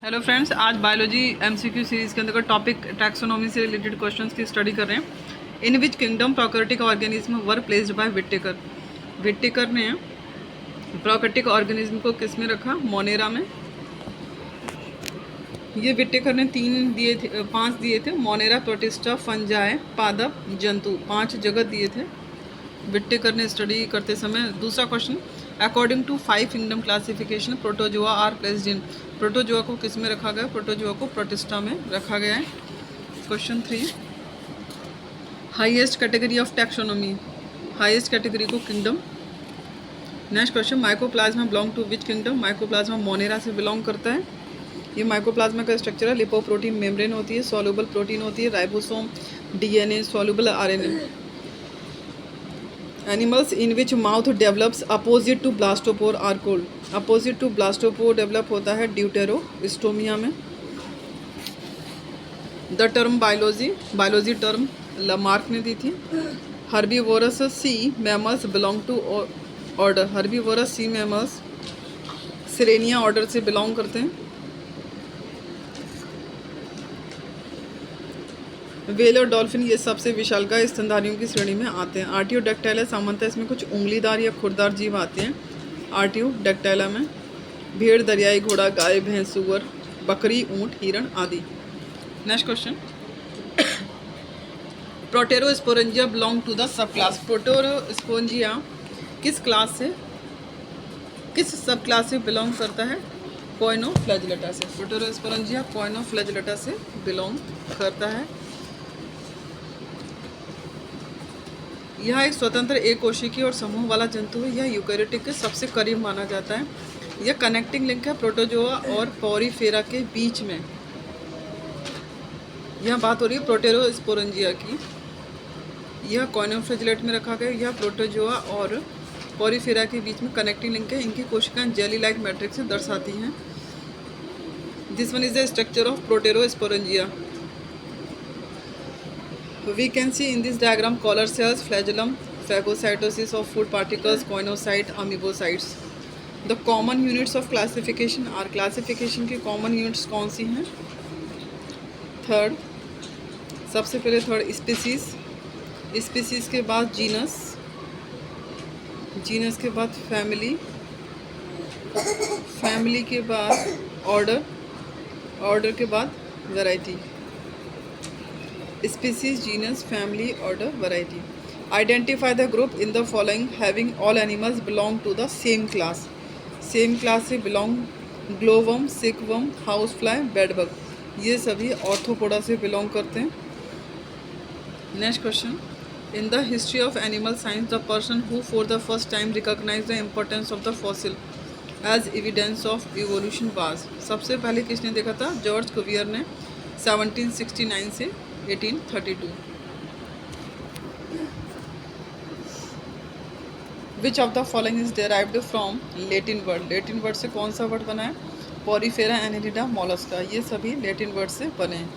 Hello friends, आज biology MCQ series के अंदर टॉपिक टैक्सोनॉमी से रिलेटेड क्वेश्चंस की स्टडी कर रहे हैं। In which kingdom prokaryotic organism were placed by Whittaker. Whittaker ने प्रोकैरियोटिक ऑर्गेनिज्म को किस में रखा? मोनेरा में। ये विटेकर ने 5 दिए थे। मोनेरा, प्रोटिस्टा, फंजाई, पादप, जंतु, 5 जगत दिए थे विटेकर ने स्टडी करते समय। दूसरा question, according to 5 kingdom classification protozoa are placed in. Protozoa को किस में रखा गया? प्रोटोजोआ को प्रोटिस्टा में रखा गया है। Question 3, highest category of taxonomy. Highest category को kingdom. Next question, mycoplasma belong to which kingdom. Mycoplasma Monera से बिलोंग करता है। ये माइकोप्लाज्मा का स्ट्रक्चर है। लिपोप्रोटीन मेम्ब्रेन होती है, सॉल्युबल प्रोटीन होती है, ribosome, DNA, soluble RNA. Animals in which mouth develops opposite to blastopore are called. Opposite to blastopore develop होता है ड्यूटेरोस्टोमिया में। The term biology term Lamarck ने दी थी। Herbivorous sea mammals belong to order. Herbivorous sea mammals Sirenia order से belong करते हैं। Whale और डॉल्फिन ये सबसे विशालकाय स्तनधारियों की श्रेणी में आते हैं। आर्टियोडैक्टाइला सामान्यतः इसमें कुछ उंगलीदार या खुरदार जीव आते हैं आर्टियोडैक्टाइला में। भेड़, दरियाई घोड़ा, गाय, भैंस, सुअर, बकरी, ऊंट, हिरण आदि। Next question, proterosporangia belong to the subclass. Proterosporangia किस सब क्लास से बिलोंग करता है? कोइनोफ्लैजिलेटा से। प्रोटेरोस्पोरेंजिया कोइनोफ्लैजिलेटा से बिलोंग करता है। यह एक स्वतंत्र एक कोशिकीय और समूह वाला जंतु है। यह यूकेरियोटिक के सबसे करीब माना जाता है। यह कनेक्टिंग लिंक है प्रोटोजोआ और पॉरीफेरा के बीच में। यह बात हो रही है प्रोटेरोस्पोरेंजिया की। यह कोइनोफ्लैजिलेट में रखा गया। यह प्रोटोजोआ और पॉरीफेरा के बीच में कनेक्टिंग लिंक है। इनकी कोशिकाएं जेली लाइक मैट्रिक्स से दर्शाती हैं। This one is the structure of proterosporangia. We can see in this diagram collar cells, flagellum, phagocytosis of food particles, coinocyte, amoebocytes. The common units of classification are, classification की common units कौन सी हैं? Third, सबसे पहले third species, species के बाद genus, genus के बाद family, family के बाद ऑर्डर, ऑर्डर के बाद variety. Species, genus, family, order, variety. Identify the group in the following having all animals belong to the same class. Same class से belong glowworm, silkworm, housefly, bedbug. ये सभी arthropoda से belong करते हैं। Next question. In the history of animal science, the person who for the first time recognized the importance of the fossil as evidence of evolution was. सबसे पहले किसने देखा था? जॉर्ज कुवियर ने 1769 से 1832। विच of the following is derived from Latin word. Latin word से कौन सा वर्ड बना है? पॉरीफेरा, एनेलिडा, मोलस्का, ये सभी लेटिन वर्ड से बने हैं।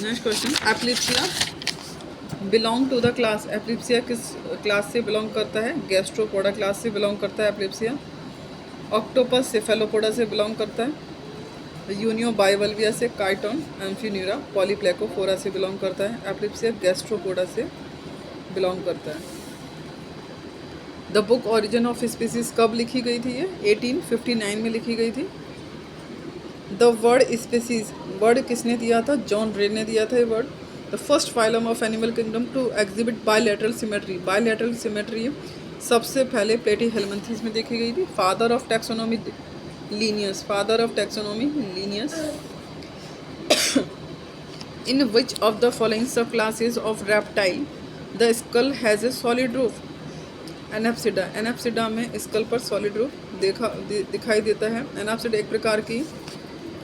Next question, aplysia belong to the class. Aplysia किस क्लास से बिलोंग करता है? गैस्ट्रोपोडा क्लास से बिलोंग करता है एप्लिप्सिया। ऑक्टोपस सेफेलोपोडा से बिलोंग करता है। यूनियो बाइवल्विया से, काइटोन, एम्फीन्यूरा, पॉलीप्लेकोफोरा से बिलोंग करता है। एप्लिप्सिया गैस्ट्रोपोडा से बिलोंग करता है। The book origin of species कब लिखी गई थी? ये 1859 में लिखी गई थी। द वर्ड स्पीसीज, वर्ड किसने दिया था? जॉन रे ने दिया था ये word. The first phylum of animal kingdom to exhibit bilateral symmetry. Bilateral symmetry सबसे पहले प्लेटीहेल्मिन्थेस में देखी गई थी। Father of taxonomy Linnaeus, father of taxonomy Linnaeus. In which of the following subclasses of reptile the skull has a solid roof. Anapsida, anapsida में skull पर solid roof दिखाई देता है। एनाप्सिडा एक प्रकार की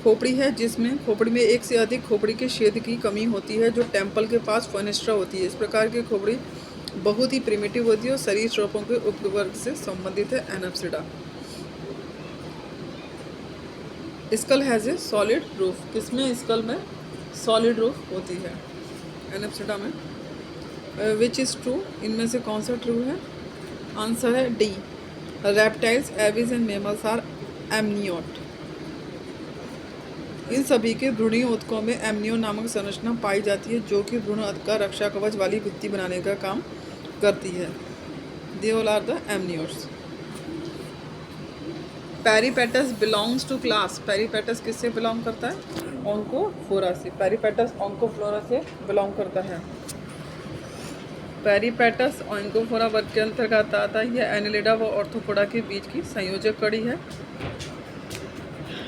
खोपड़ी है जिसमें खोपड़ी में एक से अधिक खोपड़ी के छेद की कमी होती है जो टेम्पल के पास फेनेस्ट्रा होती है। इस प्रकार की खोपड़ी बहुत ही प्रिमिटिव होती है और सरीसृपों के उपवर्ग से संबंधित है anapsida. Skull has a solid roof, किसमें? स्कल में सॉलिड रूफ होती है एनाप्सिडा में। विच इज़ ट्रू, इनमें से कौन सा ट्रू है? आंसर है D, reptiles, aves and mammals are amniote. इन सभी के भ्रूणीय ऊतकों में एमनियो नामक संरचना पाई जाती है जो कि भ्रूण ऊतक का रक्षा कवच वाली भित्ति बनाने का काम करती है। They all are the amniotes. Peripatus belongs to class, peripatus किससे बिलोंग करता है? ऑन्कोफोरा से। पेरिपेटस ऑन्कोफ्लोरा से बिलोंग करता है। पेरिपेटस ऑन्कोफोरा वर्ग के अंतर्गत आता है। यह एनेलिडा व ऑर्थोपोडा के बीच की संयोजक कड़ी है।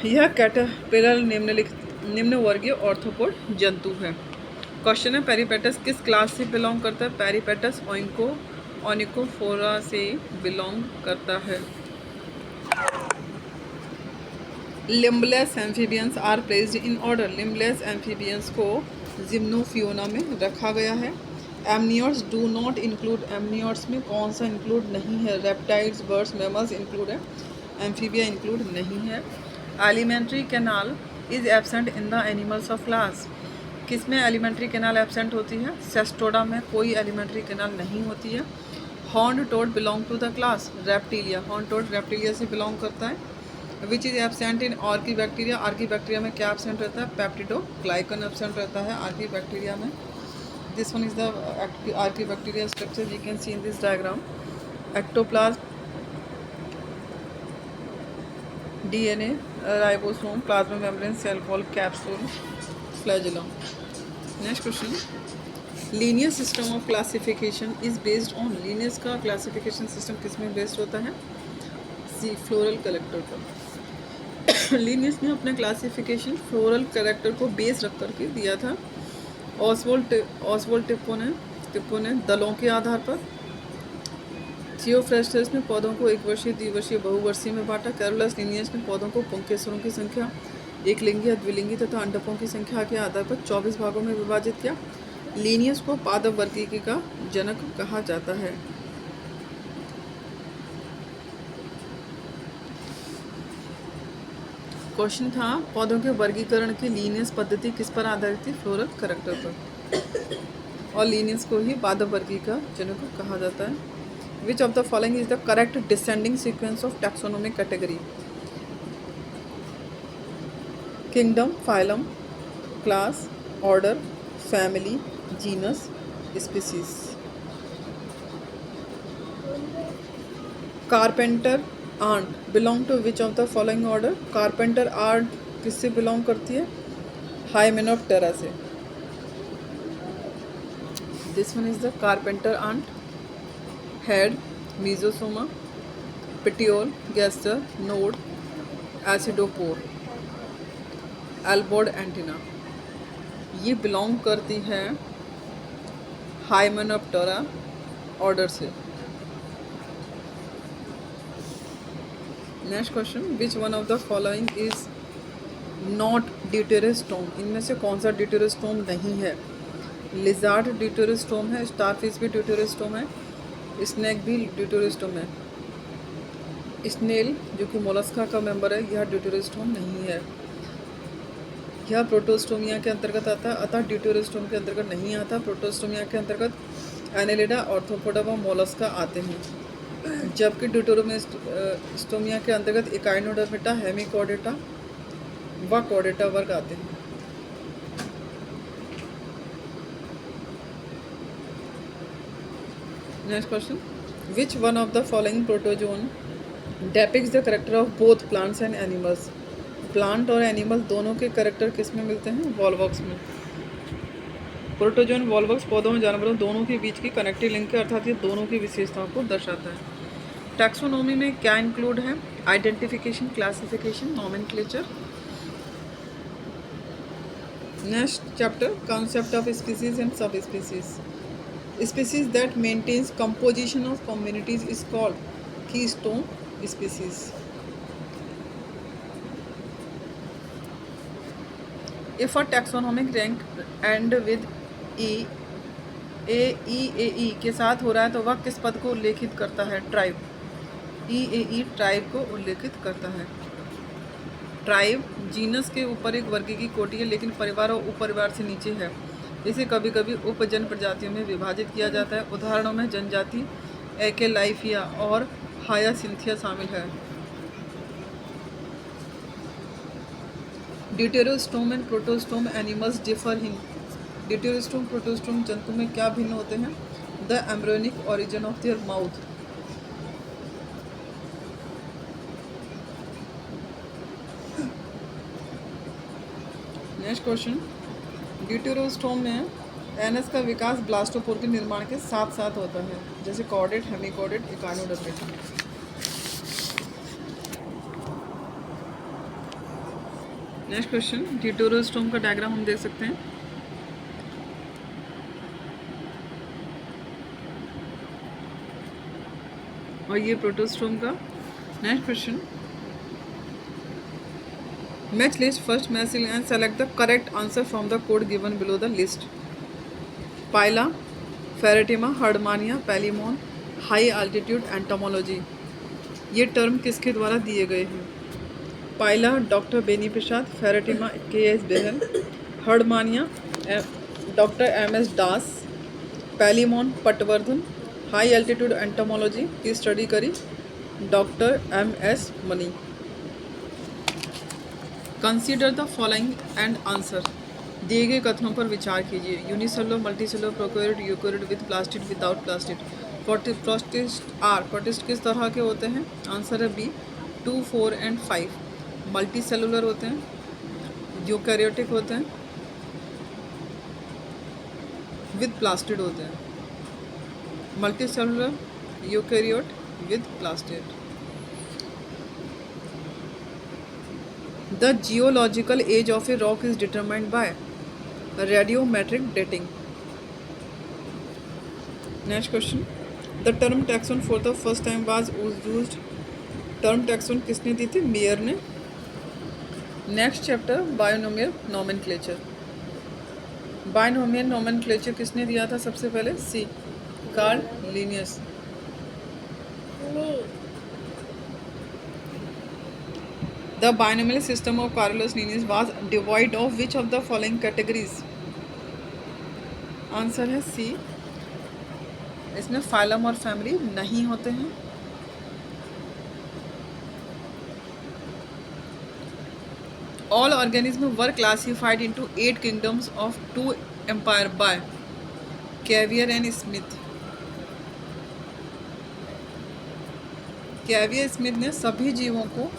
यह कैटरपिलर निम्न वर्गीय ऑर्थोपोड जंतु है। क्वेश्चन है पेरिपेटस किस क्लास से बिलोंग करता है? पेरिपेटस ऑनिकोफोरा से बिलोंग करता है। Limbless amphibians are placed in order, limbless amphibians को जिम्नोफियोना में रखा गया है। Amniotes do not include, amniotes में कौन सा इंक्लूड नहीं है? रेप्टाइल्स, बर्ड्स, मैमल्स इंक्लूड है, एम्फीबिया इंक्लूड नहीं है। Alimentary canal is absent in the animals of class, किस में एलिमेंट्री कैनाल एब्सेंट होती है? सेस्टोडा में कोई एलिमेंट्री कैनाल नहीं होती है। Horn toad belong to the class Reptilia, horn toad Reptilia से बिलोंग करता है। Which is absent in archaebacteria, archaebacteria में क्या एब्सेंट रहता है? पेप्टिडोग्लाइकन एब्सेंट रहता है आर्की बैक्टीरिया में। This one is the archaebacteria structure, you can see in this diagram. Ectoplasm, DNA, ribosome, plasma membrane, cell wall, capsule, flagellum. Next question, linear system of classification is based on, Linnaeus का classification system किस में based होता है? सी, floral collector पर। Linnaeus ने अपना classification floral character को base रख करके दिया था। ऑसवोल्ड टिप्पो ने दलों के आधार पर। थियोफ्रेस्टस ने पौधों को एक वर्षीय, द्विवर्षीय, बहुवर्षीय में बांटा। कैरोलस लीनियस ने पौधों को पुंकेसरों की संख्या, एक लिंगी, द्विलिंगी तथा अंडकों की संख्या के आधार पर 24 भागों में विभाजित किया। लीनियस को पादप वर्गीकी का जनक कहा जाता है। क्वेश्चन था पौधों के वर्गीकरण की लीनियस पद्धति किस पर आधारित थी? फ्लोरल कैरेक्टर पर। और लीनियस को ही पादप वर्गीकी का जनक कहा जाता है। Which of the following is the correct descending sequence of taxonomic category? Kingdom, phylum, class, order, family, genus, species. Carpenter ant belong to which of the following order? Carpenter ant किससे belong करती है? Hymenoptera से। This one is the carpenter ant. Head, mesosoma, petiole, gaster, node, acidopore, elbowed antenna. ये belong करती है hymenoptera order से। Next question, which one of the following is not deuterostome? इनमें से कौन सा ड्यूटेरोस्टोम नहीं है? लिजार्ड ड्यूटेरोस्टोम है, स्टारफिश भी ड्यूटेरोस्टोम है, स्नेक भी ड्यूटेरोस्टोम है। स्नेल जो कि मोलस्का का मेंबर है, यह ड्यूटेरोस्टोम नहीं है। यह प्रोटोस्टोमिया के अंतर्गत आता है, अतः ड्यूटेरोस्टोम के अंतर्गत नहीं आता। प्रोटोस्टोमिया के अंतर्गत एनेलिडा, ऑर्थोपोडा व मोलस्का आते हैं, जबकि ड्यूटेरोस्टोमिया के अंतर्गत इकाइनोडर्मेटा, हेमिकॉर्डेटा व कॉर्डेटा वर्ग आते हैं। Next question, which one of the following protozoan depicts the character of both plants and animals? Plant और एनिमल दोनों के करेक्टर किस में मिलते हैं? वॉल्वॉक्स में। प्रोटोजोन वॉल्वॉक्स पौधों और जानवरों दोनों के बीच की कनेक्टिव लिंक है, अर्थात ये दोनों की विशेषताओं को दर्शाता है। टैक्सोनॉमी में क्या इंक्लूड है? Identification, classification, nomenclature. Next chapter, concept of species and subspecies. Species that maintains composition of communities is called keystone species. If a taxonomic rank end with E के साथ हो रहा है तो वह किस पद को उल्लेखित करता है? ट्राइब। EAE ट्राइब को उल्लेखित करता है। ट्राइब जीनस के ऊपर एक वर्ग की कोटि है, लेकिन परिवार और उपपरिवार से नीचे है। इसे कभी कभी उपजन प्रजातियों में विभाजित किया जाता है। उदाहरणों में जनजाति एक्लेफिया और हायासिंथिया शामिल है। Deuterostome and protostome animals differ in. Deuterostome protostome जंतु में क्या भिन्न होते हैं? The embryonic origin of their mouth. Next question, deuterostome में एनस का विकास ब्लास्टोपोर के निर्माण के साथ साथ होता है, जैसे chordate, hemichordate, echinoderm. Next question, deuterostome का डायग्राम हम देख सकते हैं। और ये प्रोटोस्टोम का। Next question, match list first match and select the correct answer from the code given below the list. Pila, pheretima, herdmania, palaemon, high altitude entomology. ये term किसके द्वारा दिए गए हैं? Pila doctor Beni Prasad, pheretima K S. Behl, herdmania doctor M S. Das, palaemon Patwardhan. High altitude entomology की study करी doctor MS. Mani. Consider the following and answer. दिए गए कथनों पर विचार कीजिए। Unicellular, multicellular, prokaryote, eukaryote with plastid, without plastid. Protist किस तरह के होते हैं? आंसर है बी 2, 4 एंड 5। मल्टी सेलुलर होते हैं, यूकैरियोटिक होते हैं, विद प्लास्टिड होते हैं। Multicellular, eukaryote, with plastid. The geological age of a rock is determined by radiometric dating. Next question, the term taxon for the first time was used. Term taxon किसने दी थी? Mayr ने। Next chapter, binomial nomenclature. Binomial nomenclature किसने दिया था सबसे पहले? C Carl Linnaeus. The binomial system of Carolus Linnaeus was devoid of which of the following categories? Answer है सी। इसमें फाइलम और फैमिली नहीं होते हैं। All organisms were classified into 8 kingdoms of 2 empire by Cuvier and Smith। Caviar Smith ने सभी जीवों को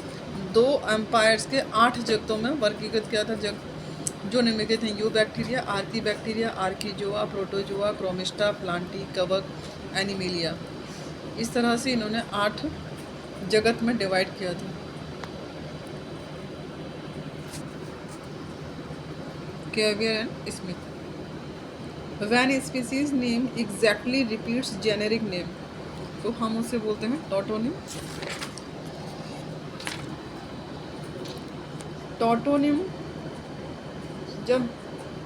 2 एम्पायर्स के 8 जगतों में वर्गीकृत किया था। जो निम्नलिखित हैं: eubacteria, archaebacteria, archezoa, protozoa, chromista, plantae, कवक, एनिमिलिया। इस तरह से इन्होंने 8 जगत में डिवाइड किया था। Caviar and Smith. When species name exactly repeats generic name, तो हम उसे बोलते हैं टॉटोनिम। टॉटोनिम जब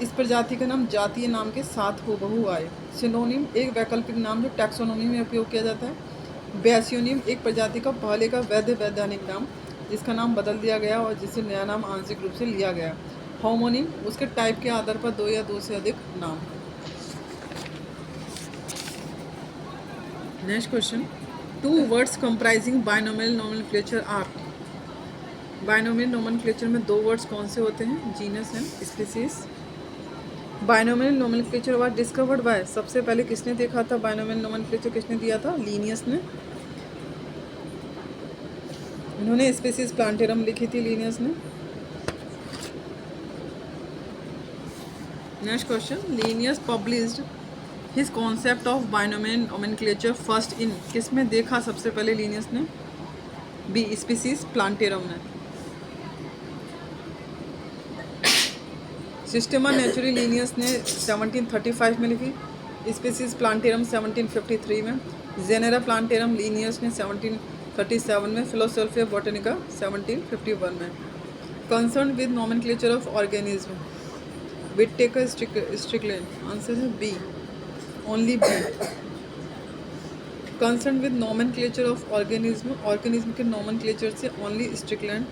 इस प्रजाति का नाम जातीय नाम के साथ हूबहू आए। सिनोनिम एक वैकल्पिक नाम जो टैक्सोनॉमी में उपयोग किया जाता है। बैसियोनिम एक प्रजाति का पहले का वैधानिक नाम जिसका नाम बदल दिया गया और जिससे नया नाम आंशिक रूप से लिया गया। होमोनिम उसके टाइप के आधार पर 2 या 2 से अधिक नाम। Next question, 2 words comprising binomial nomenclature are. Binomial nomenclature में 2 वर्ड्स कौन से होते हैं? Genus and species. Binomial nomenclature was discovered by, सबसे पहले किसने देखा था? बायनोमियल नोमेनक्लेचर किसने दिया था? लीनियस ने। उन्होंने स्पीसीज प्लांटेरम लिखी थी लीनियस ने। Next question, Linnaeus published his concept of binomial nomenclature first in, किस में देखा सबसे पहले लीनियस ने? बी स्पीसीज प्लांटेरम ने। सिस्टेमा नेचुरी लीनियस ने 1735 में लिखी। स्पीसीज प्लांटेरम 1753 में। जेनेरा प्लांटेरम लीनियस ने 1737 में। फिलोसोफिया बोटेनिका 1751 में। Concern with nomenclature of organism, Whittaker Strickland. Answer है B, only B. Concern with nomenclature of organism, organism के नोमेनक्लेचर से ओनली स्ट्रिकलैंड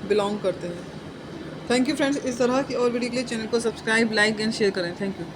बिलोंग करते हैं। Thank you friends. इस तरह की और वीडियो के लिए चैनल को सब्सक्राइब, लाइक एंड शेयर करें। Thank you.